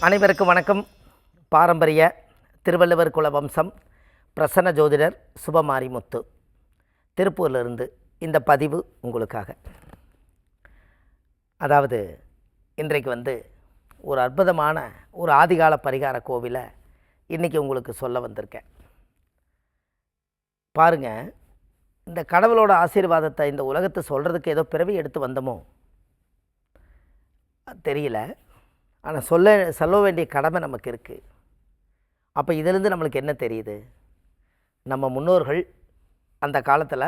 அனைவருக்கும் வணக்கம். பாரம்பரிய திருவள்ளுவர் குல வம்சம் பிரசன்ன ஜோதிடர் சுபமாரிமுத்து திருப்பூரிலிருந்து இந்த பதிவு உங்களுக்காக. அதாவது இன்றைக்கு ஒரு அற்புதமான ஒரு ஆதிகால பரிகார கோவிலை இன்றைக்கி உங்களுக்கு சொல்ல வந்திருக்கேன். பாருங்கள், இந்த கடவுளோட ஆசீர்வாதத்தை இந்த உலகத்தை சொல்கிறதுக்கு ஏதோ பிறவி எடுத்து வந்தோமோ தெரியல. ஆனால் சொல்ல வேண்டிய கடமை நமக்கு இருக்குது. அப்போ இதிலேருந்து நம்மளுக்கு என்ன தெரியுது? நம்ம முன்னோர்கள் அந்த காலத்தில்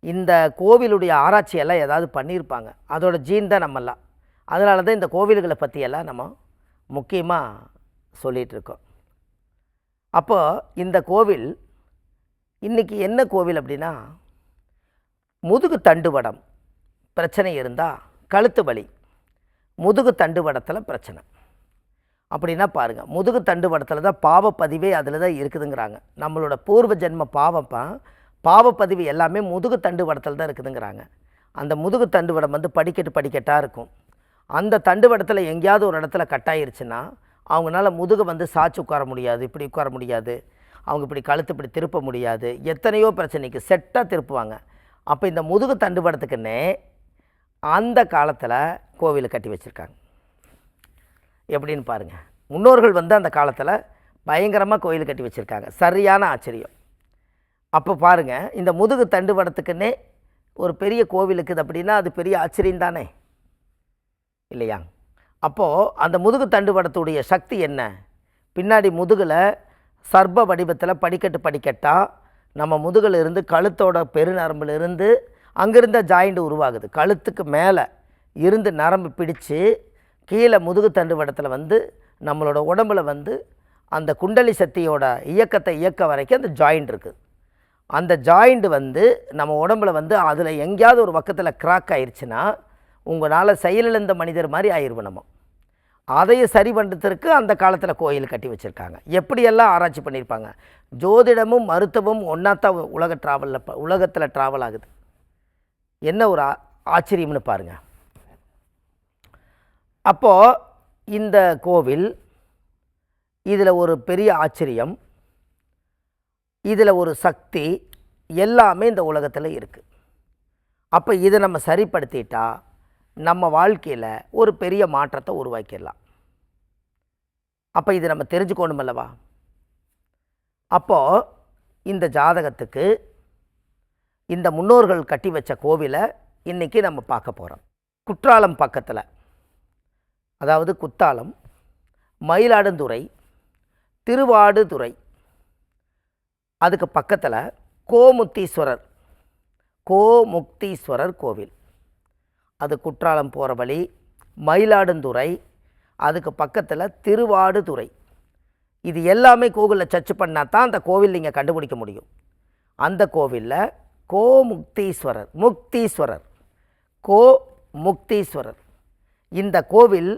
இந்த கோவிலுடைய ஆராய்ச்சியெல்லாம் ஏதாவது பண்ணியிருப்பாங்க. அதோட ஜீன் தான் நம்மெல்லாம். அதனால தான் இந்த கோவில்களை பற்றியெல்லாம் நம்ம முக்கியமாக சொல்லிகிட்ருக்கோம். அப்போது இந்த கோவில் இன்றைக்கி என்ன கோவில் அப்படின்னா, முதுகு தண்டுவடம் பிரச்சனை இருந்தால் கழுத்து வலி, முதுகு தண்டுவடத்தில் பிரச்சனை அப்படின்னா பாருங்கள், முதுகு தண்டுவடத்தில் தான் பாவப்பதிவே அதில் தான் இருக்குதுங்கிறாங்க. நம்மளோட பூர்வ ஜென்ம பாவப்பதிவு எல்லாமே முதுகு தண்டுவடத்தில் தான் இருக்குதுங்கிறாங்க. அந்த முதுகு தண்டுவடம் படிக்கட்டாக இருக்கும். அந்த தண்டுவடத்தில் எங்கேயாவது ஒரு இடத்துல கட்டாயிருச்சுன்னா அவங்களால முதுகை சாய்ச்சி உட்கார முடியாது, இப்படி உட்கார முடியாது, அவங்க இப்படி கழுத்து இப்படி திருப்ப முடியாது, எத்தனையோ பிரச்சனைக்கு செட்டாக திருப்புவாங்க. அப்போ இந்த முதுகு தண்டுவடத்துக்குன்னே அந்த காலத்தில் கோவில் கட்டி வச்சுருக்காங்க. எப்படின்னு பாருங்கள், முன்னோர்கள் அந்த காலத்தில் பயங்கரமாக கோவில் கட்டி வச்சுருக்காங்க. சரியான ஆச்சரியம். அப்போ பாருங்கள், இந்த முதுகு தண்டுவடத்துக்குன்னே ஒரு பெரிய கோவில் இருக்குது அப்படின்னா அது பெரிய ஆச்சரியம் தானே இல்லையா? அப்போது அந்த முதுகு தண்டுவடத்துடைய சக்தி என்ன? பின்னாடி முதுகில் சர்ப வடிவத்தில் படிக்கட்டாக நம்ம முதுகில் இருந்து கழுத்தோட பெருநரம்பில் இருந்து அங்கிருந்த ஜாயிண்ட் உருவாகுது. கழுத்துக்கு மேலே இருந்து நரம்பு பிடிச்சு கீழே முதுகு தண்டுவடத்தில் நம்மளோட உடம்பில் அந்த குண்டலி சக்தியோட இயக்கத்தை இயக்க வரைக்கும் அந்த ஜாயிண்ட் இருக்குது. அந்த ஜாயிண்ட் நம்ம உடம்பில் அதில் எங்கேயாவது ஒரு பக்கத்தில் கிராக் ஆயிடுச்சுன்னா உங்களால் செயலிழந்த மனிதர் மாதிரி ஆயிடுவோம். நம்ம அதையும் சரி பண்ணுறதுக்கு அந்த காலத்தில் கோயில் கட்டி வச்சுருக்காங்க. எப்படியெல்லாம் ஆராய்ச்சி பண்ணியிருப்பாங்க. ஜோதிடமும் மருத்துவமும் ஒன்றாத்தான் உலகத்தில் ட்ராவல் ஆகுது. என்ன ஒரு ஆச்சரியம்னு பாருங்கள். அப்போது இந்த கோவில் இதில் ஒரு பெரிய ஆச்சரியம், இதில் ஒரு சக்தி எல்லாமே இந்த உலகத்தில் இருக்குது. அப்போ இதை நம்ம சரிப்படுத்திட்டா நம்ம வாழ்க்கையில் ஒரு பெரிய மாற்றத்தை உருவாக்கிடலாம். அப்போ இது நம்ம தெரிஞ்சுக்கணும் அல்லவா? அப்போது இந்த ஜாதகத்துக்கு இந்த முன்னோர்கள் கட்டி வச்ச கோவிலை இன்றைக்கி நம்ம பார்க்க போகிறோம். குற்றாலம் பக்கத்தில், அதாவது குத்தாலம், மயிலாடுதுறை, திருவாடுதுறை, அதுக்கு பக்கத்தில் கோமுக்தீஸ்வரர் கோவில். அது குற்றாலம் போகிற வழி, மயிலாடுதுறை, அதுக்கு பக்கத்தில் திருவாடுதுறை. இது எல்லாமே கூகுளில் சர்ச் பண்ணால் தான் அந்த கோவில் நீங்கள் கண்டுபிடிக்க முடியும். அந்த கோவிலில் முக்தீஸ்வரர் இந்த கோவில்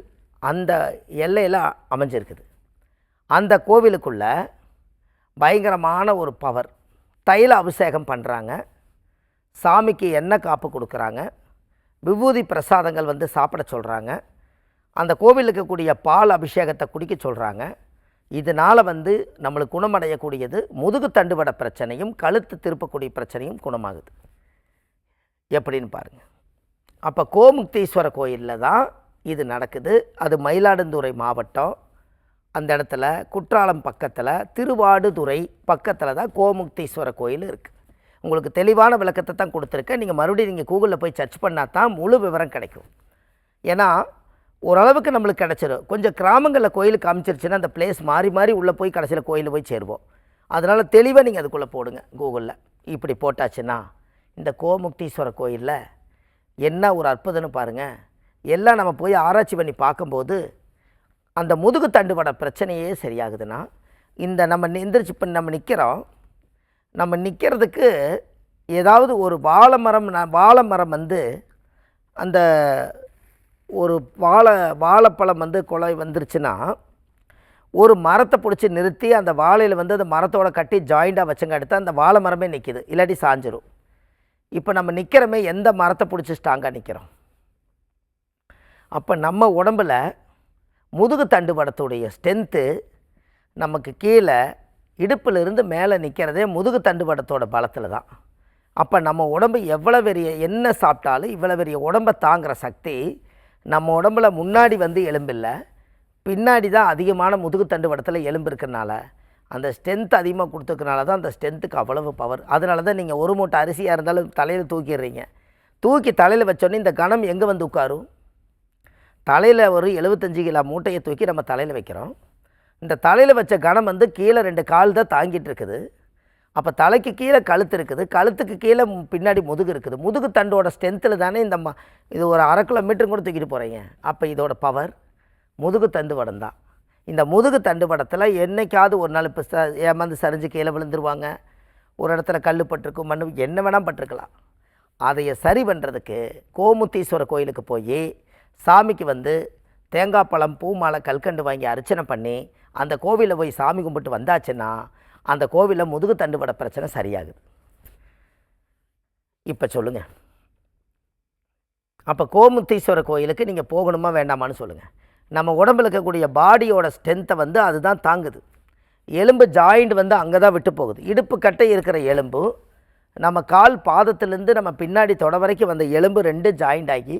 அந்த எல்லையில் அமைஞ்சிருக்குது. அந்த கோவிலுக்குள்ள பயங்கரமான ஒரு பவர். தைல அபிஷேகம் பண்ணுறாங்க, சாமிக்கு எண்ணெய் காப்பு கொடுக்குறாங்க, விபூதி பிரசாதங்கள் சாப்பிட சொல்கிறாங்க, அந்த கோவிலுக்கு இருக்கக்கூடிய பால் அபிஷேகத்தை குடிக்க சொல்கிறாங்க. இதனால் நம்மளுக்கு குணமடையக்கூடியது முதுகு தண்டுவட பிரச்சனையும் கழுத்து திருப்பக்கூடிய பிரச்சனையும் குணமாகுது. எப்படின்னு பாருங்கள். அப்போ கோமுக்தீஸ்வர கோயிலில் தான் இது நடக்குது. அது மயிலாடுதுறை மாவட்டம். அந்த இடத்துல குற்றாலம் பக்கத்தில் திருவாடுதுறை பக்கத்தில் தான் கோமுக்தீஸ்வர கோயில் இருக்குது. உங்களுக்கு தெளிவான விளக்கத்தை தான் கொடுத்துருக்கேன். நீங்கள் மறுபடியும் கூகுளில் போய் சர்ச் பண்ணால் தான் முழு விவரம் கிடைக்கும். ஏன்னா ஓரளவுக்கு நம்மளுக்கு கிடச்சிடும். கொஞ்சம் கிராமங்களில் கோயிலுக்கு காமிச்சிருச்சுன்னா அந்த பிளேஸ் மாறி உள்ளே போய் கடைசியில் கோயிலில் போய் சேருவோம். அதனால் தெளிவாக நீங்கள் அதுக்குள்ளே போடுங்க கூகுளில். இப்படி போட்டாச்சுன்னா இந்த கோமுக்தீஸ்வர கோயிலில் என்ன ஒரு அற்புதம்னு பாருங்கள். எல்லாம் நம்ம போய் ஆராய்ச்சி பண்ணி பார்க்கும்போது அந்த முதுகு தண்டுவட பிரச்சனையே சரியாகுதுன்னா, இந்த நம்ம எந்திரிச்சு இப்போ நம்ம நிற்கிறதுக்கு ஏதாவது ஒரு வாழைமரம் அந்த ஒரு வாழைப்பழம் கொலை வந்துருச்சுன்னா ஒரு மரத்தை பிடிச்சி நிறுத்தி அந்த வாழையில் அந்த மரத்தோட கட்டி ஜாயிண்டாக வச்சங்க எடுத்து அந்த வாழை மரமே நிற்கிது, இல்லாட்டி சாஞ்சிரும். இப்போ நம்ம நிற்கிறோமே எந்த மரத்தை பிடிச்சி ஸ்ட்ராங்காக நிற்கிறோம். அப்போ நம்ம உடம்பில் முதுகு தண்டுவடத்துடைய ஸ்ட்ரென்த்து நமக்கு கீழே இடுப்பிலிருந்து மேலே நிற்கிறதே முதுகு தண்டுவடத்தோட பலத்தில் தான். அப்போ நம்ம உடம்பு எவ்வளோ பெரிய என்ன சாப்பிட்டாலும் இவ்வளோ பெரிய உடம்பை தாங்குகிற சக்தி நம்ம உடம்புல முன்னாடி வந்து எலும்பில்லை, பின்னாடி தான் அதிகமான முதுகு தண்டுவடத்தில் எலும்பு இருக்கிறனால அந்த ஸ்ட்ரென்த் அதிகமாக கொடுத்துருக்கனால தான் அந்த ஸ்ட்ரென்த்துக்கு அவ்வளவு பவர். அதனால தான் நீங்கள் ஒரு மூட்டை அரிசியாக இருந்தாலும் தலையில் தூக்கிடுறீங்க. தூக்கி தலையில் வச்சோன்னே இந்த கணம் எங்கே வந்து உட்காரும்? தலையில் ஒரு 75 கிலோ மூட்டையை தூக்கி நம்ம தலையில் வைக்கிறோம். இந்த தலையில் வச்ச கணம் வந்து கீழே 2 கால் தான் தாங்கிட்டு இருக்குது. அப்போ தலைக்கு கீழே கழுத்து இருக்குது, கழுத்துக்கு கீழே பின்னாடி முதுகு இருக்குது. முதுகு தண்டோட ஸ்ட்ரென்த்தில் தானே இந்த இது ஒரு 1/2 கிலோமீட்டர் கூட தூக்கிட்டு போகிறீங்க. அப்போ இதோட பவர் முதுகு தண்டு வடம் தான். இந்த முதுகு தண்டு வடத்தில் என்றைக்காவது ஒரு நாள் இப்போ ஏமாந்து சரிஞ்சு கீழே விழுந்துருவாங்க, ஒரு இடத்துல கல் பட்டிருக்கும், மண் என்ன வேணால் பட்டிருக்கலாம். அதையை சரி பண்ணுறதுக்கு கோமுத்தீஸ்வரர் கோயிலுக்கு போய் சாமிக்கு வந்து தேங்காய் பழம், பூ மாலை, கல்கண்டு வாங்கி அர்ச்சனை பண்ணி அந்த கோவிலில் போய் சாமி கும்பிட்டு வந்தாச்சுன்னா அந்த கோவிலில் முதுகு தண்டுவட பிரச்சனை சரியாகுது. இப்போ சொல்லுங்கள், அப்போ கோமுத்தீஸ்வரர் கோயிலுக்கு நீங்கள் போகணுமா வேண்டாமான்னு சொல்லுங்கள். நம்ம உடம்பில் இருக்கக்கூடிய பாடியோட ஸ்ட்ரென்த்தை வந்து அதுதான் தாங்குது. எலும்பு ஜாயிண்ட் வந்து அங்கே தான் விட்டு போகுது. இடுப்பு கட்டை இருக்கிற எலும்பு நம்ம கால் பாதத்திலேருந்து நம்ம பின்னாடி தொட வரைக்கும் வந்த எலும்பு 2 ஜாயிண்ட் ஆகி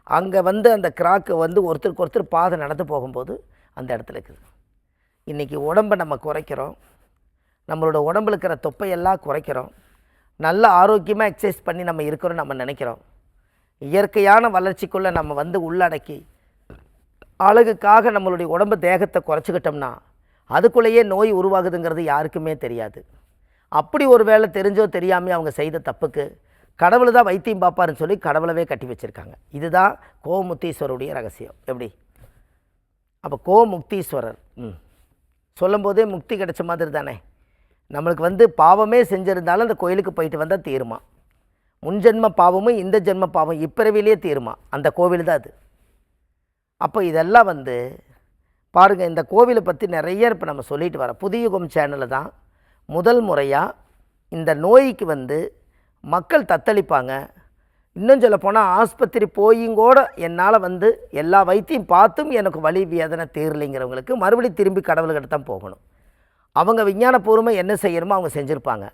அங்கே வந்து அந்த கிராக்கு வந்து ஒருத்தருக்கு ஒருத்தர் பாதம் நடந்து போகும்போது அந்த இடத்துல இருக்குது. இன்றைக்கி உடம்பை நம்ம குறைக்கிறோம், நம்மளோட உடம்புல இருக்கிற தொப்பையெல்லாம் குறைக்கிறோம், நல்ல ஆரோக்கியமாக எக்ஸசைஸ் பண்ணி நம்ம இருக்கிறோம் நம்ம நினைக்கிறோம். இயற்கையான வளர்ச்சிக்குள்ளே நம்ம வந்து உள்ளடக்கி அழகுக்காக நம்மளுடைய உடம்பு தேகத்தை குறைச்சிக்கிட்டோம்னா அதுக்குள்ளேயே நோய் உருவாகுதுங்கிறது யாருக்குமே தெரியாது. அப்படி ஒரு வேளை தெரிஞ்சோ தெரியாமல் அவங்க செய்த தப்புக்கு கடவுள் தான் வைத்தியம் பார்ப்பாருன்னு சொல்லி கடவுளவே கட்டி வச்சுருக்காங்க. இதுதான் கோமுத்தீஸ்வருடைய ரகசியம். எப்படி? அப்போ கோமுக்தீஸ்வரர் சொல்லும் போதே முக்தி கிடைச்ச மாதிரி தானே. நம்மளுக்கு வந்து பாவமே செஞ்சுருந்தாலும் அந்த கோயிலுக்கு போயிட்டு வந்தால் தீருமா. முன்ஜென்ம பாவமும் இந்த ஜென்ம பாவம் இப்பிறவிலேயே தீருமா. அந்த கோவில் தான் அது. அப்போ இதெல்லாம் வந்து பாருங்கள், இந்த கோவிலை பற்றி நிறைய இப்போ நம்ம சொல்லிட்டு வரோம். புதியுகம் சேனலில் தான் முதல் முறையாக இந்த நோய்க்கு வந்து மக்கள் தத்தளிப்பாங்க. இன்னும் சொல்லப்போனால் ஆஸ்பத்திரி போயுங்கூட என்னால் வந்து எல்லா வைத்தியம் பார்த்தும் எனக்கு வலி வேதனை தீரலைங்கிறவங்களுக்கு மறுபடியும் திரும்பி கடவுள்கிட்ட தான் போகணும். அவங்க விஞ்ஞானபூர்வமாக என்ன செய்யணுமோ அவங்க செஞ்சுருப்பாங்க.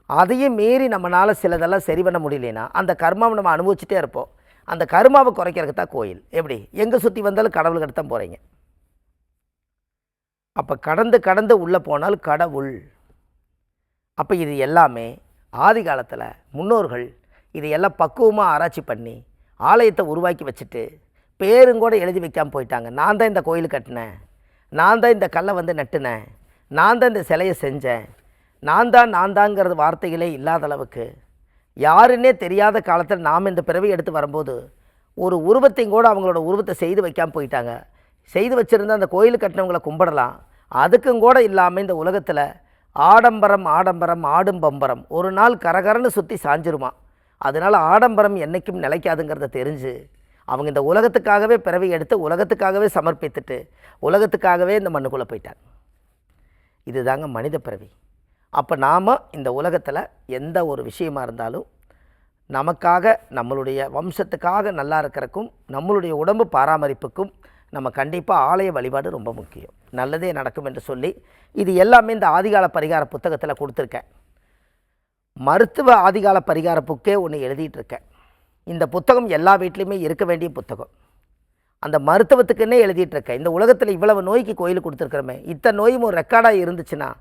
அதையும் மீறி நம்மளால் சிலதெல்லாம் சரி பண்ண முடியலனா அந்த கர்மாவை நம்ம அனுபவிச்சுட்டே இருப்போம். அந்த கர்மாவை குறைக்கிறதுக்கு தான் கோயில். எப்படி? எங்கே சுற்றி வந்தாலும் கடவுள்கிட்ட தான் போகிறீங்க. அப்போ கடந்து உள்ளே போனால் கடவுள். அப்போ இது எல்லாமே ஆதி காலத்தில் முன்னோர்கள் இதையெல்லாம் பக்குவமாக ஆராய்ச்சி பண்ணி ஆலயத்தை உருவாக்கி வச்சுட்டு பேருங்கூட எழுதி வைக்காமல் போயிட்டாங்க. நான் தான் இந்த கோயில் கட்டினேன், நான் தான் இந்த கல்லை வந்து நட்டுனேன், நான் தான் இந்த சிலையை செஞ்சேன், நான் தாங்கிறது வார்த்தைகளே இல்லாத அளவுக்கு யாருன்னே தெரியாத காலத்தில் நாம் இந்த பிறவி எடுத்து வரும்போது ஒரு உருவத்தையும் கூட அவங்களோட உருவத்தை செய்து வைக்காமல் போயிட்டாங்க. செய்து வச்சுருந்தா அந்த கோயில் கட்டினவங்களை கும்பிடலாம். அதுக்கும் கூட இல்லாமல் இந்த உலகத்தில் ஆடம்பரம் ஆடும் பம்பரம் ஒரு நாள் கரகரன்னு சுற்றி சாஞ்சிருமா. அதனால் ஆடம்பரம் என்றைக்கும் நிலைக்காதுங்கிறத தெரிஞ்சு அவங்க இந்த உலகத்துக்காகவே பிறவி எடுத்து உலகத்துக்காகவே சமர்ப்பித்துட்டு உலகத்துக்காகவே இந்த மண்ணுக்குள்ளே போயிட்டாங்க. இதுதாங்க மனித பிறவி. அப்போ நாம் இந்த உலகத்தில் எந்த ஒரு விஷயமாக இருந்தாலும் நமக்காக நம்மளுடைய வம்சத்துக்காக நல்லா இருக்கிறக்கும் நம்மளுடைய உடம்பு பராமரிப்புக்கும் நம்ம கண்டிப்பாக ஆலய வழிபாடு ரொம்ப முக்கியம். நல்லதே நடக்கும் என்று சொல்லி இது எல்லாமே இந்த ஆதிகால பரிகார புத்தகத்தில் கொடுத்துருக்கேன். மருத்துவ ஆதிகால பரிகார புக்கே ஒன்று எழுதிட்டுருக்கேன். இந்த புத்தகம் எல்லா வீட்லேயுமே இருக்க வேண்டிய புத்தகம். அந்த மருத்துவத்துக்குன்னே எழுதிட்டுருக்கேன். இந்த உலகத்தில் இவ்வளவு நோய்க்கு கோயில் கொடுத்துருக்குறோமே, இத்தனை நோயும் ஒரு ரெக்கார்டாக இருந்துச்சுன்னா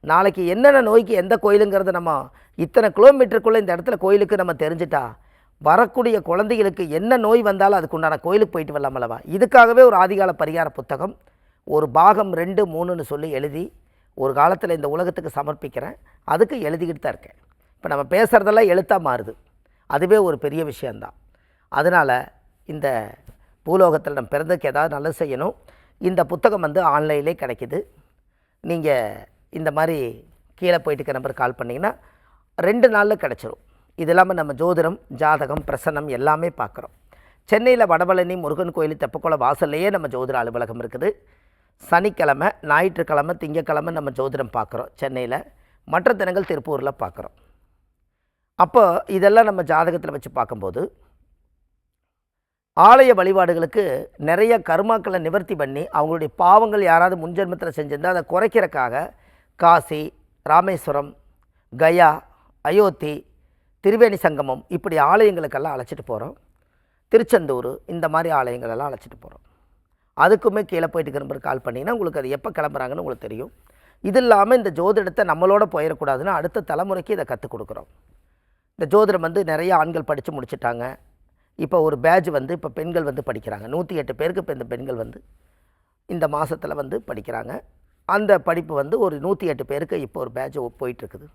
நாளைக்கு என்னென்ன நோய்க்கு எந்த கோயிலுங்கிறத நம்ம இத்தனை கிலோமீட்டருக்குள்ளே இந்த இடத்துல கோயிலுக்கு நம்ம தெரிஞ்சிட்டா வரக்கூடிய குழந்தைகளுக்கு என்ன நோய் வந்தாலும் அதுக்குண்டான கோயிலுக்கு போயிட்டு வரலாமல்லவா. இதுக்காகவே ஒரு ஆதிகால பரிகார புத்தகம் ஒரு பாகம் 2, 3ன்னு சொல்லி எழுதி ஒரு காலத்தில் இந்த உலகத்துக்கு சமர்ப்பிக்கிறேன். அதுக்கு எழுதிக்கிட்டு தான் இருக்கேன். இப்போ நம்ம பேசுகிறதெல்லாம் எழுத்தாக மாறுது, அதுவே ஒரு பெரிய விஷயந்தான். அதனால் இந்த பூலோகத்தில் நம்ம பிறந்ததுக்கு ஏதாவது நல்லது செய்யணும். இந்த புத்தகம் வந்து ஆன்லைன்லே கிடைக்கிது. நீங்கள் இந்த மாதிரி கீழே போயிட்டு நம்பர் கால் பண்ணிங்கன்னா 2 நாளில் கிடச்சிரும். இது இல்லாமல் நம்ம ஜோதிடம், ஜாதகம், பிரசன்னம் எல்லாமே பார்க்குறோம். சென்னையில் வடபழனி முருகன் கோயில் தெப்பக்குளம் வாசல்லையே நம்ம ஜோதிட அலுவலகம் இருக்குது. சனிக்கிழமை, ஞாயிற்றுக்கிழமை, திங்கக்கிழமை நம்ம ஜோதிடம் பார்க்குறோம் சென்னையில். மற்ற தினங்கள் திருப்பூரில் பார்க்குறோம். அப்போ இதெல்லாம் நம்ம ஜாதகத்தில் வச்சு பார்க்கும்போது ஆலய வழிபாடுகளுக்கு நிறைய கர்மாக்களை நிவர்த்தி பண்ணி அவங்களுடைய பாவங்கள் யாராவது முன்ஜென்மத்தில் செஞ்சிருந்தால் அதை குறைக்கிறதுக்காக காசி, ராமேஸ்வரம், கயா, அயோத்தி, திரிவேணி சங்கமம் இப்படி ஆலயங்களுக்கெல்லாம் அழைச்சிட்டு போகிறோம். திருச்செந்தூர் இந்த மாதிரி ஆலயங்களெல்லாம் அழைச்சிட்டு போகிறோம். அதுக்குமே கீழே போயிட்டு நம்பர் கால் பண்ணிங்கன்னா உங்களுக்கு அது எப்போ கிளம்புறாங்கன்னு உங்களுக்கு தெரியும். இது இல்லாமல் இந்த ஜோதிடத்தை நம்மளோட போயிடக்கூடாதுன்னு அடுத்த தலைமுறைக்கு இதை கற்றுக் கொடுக்குறோம். இந்த ஜோதிடம் நிறைய ஆண்கள் படித்து முடிச்சுட்டாங்க. இப்போ ஒரு பேட்ச் இப்போ பெண்கள் படிக்கிறாங்க. 108 பேருக்கு இப்போ இந்த பெண்கள் இந்த மாதத்தில் படிக்கிறாங்க. அந்த படிப்பு ஒரு 108 பேருக்கு இப்போ ஒரு பேட்ச் போயிட்டுருக்குது.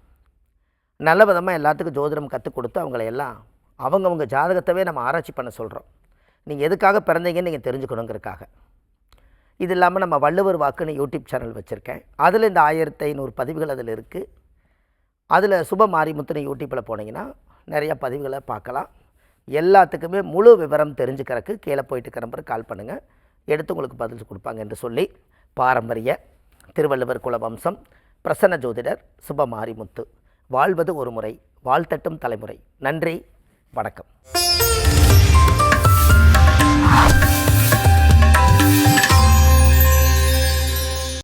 நல்ல விதமாக எல்லாத்துக்கும் ஜோதிடம் கற்றுக் கொடுத்து அவங்கள எல்லாம் அவங்கவுங்க ஜாதகத்தவே நம்ம ஆராய்ச்சி பண்ண சொல்கிறோம். நீங்கள் எதுக்காக பிறந்தீங்கன்னு நீங்கள் தெரிஞ்சுக்கணுங்கிறதுக்காக. இது இல்லாமல் நம்ம வள்ளுவர் வாக்குன்னு யூடியூப் சேனல் வச்சுருக்கேன். அதில் இந்த 1500 பதிவுகள் அதில் இருக்குது. அதில் சுப மாரிமுத்துன்னு யூடியூப்பில் போனீங்கன்னா நிறையா பதிவுகளை பார்க்கலாம். எல்லாத்துக்குமே முழு விவரம் தெரிஞ்சுக்கிறதுக்கு கீழே போயிட்டு நம்பருக்கு கால் பண்ணுங்கள். எடுத்து உங்களுக்கு பதில் கொடுப்பாங்க என்று சொல்லி பாரம்பரிய திருவள்ளுவர் குல வம்சம் பிரசன்ன ஜோதிடர் சுப மாரிமுத்து வாழ்வது ஒரு முறை வாழ்த்தட்டும் தலைமுறை. நன்றி, வணக்கம்.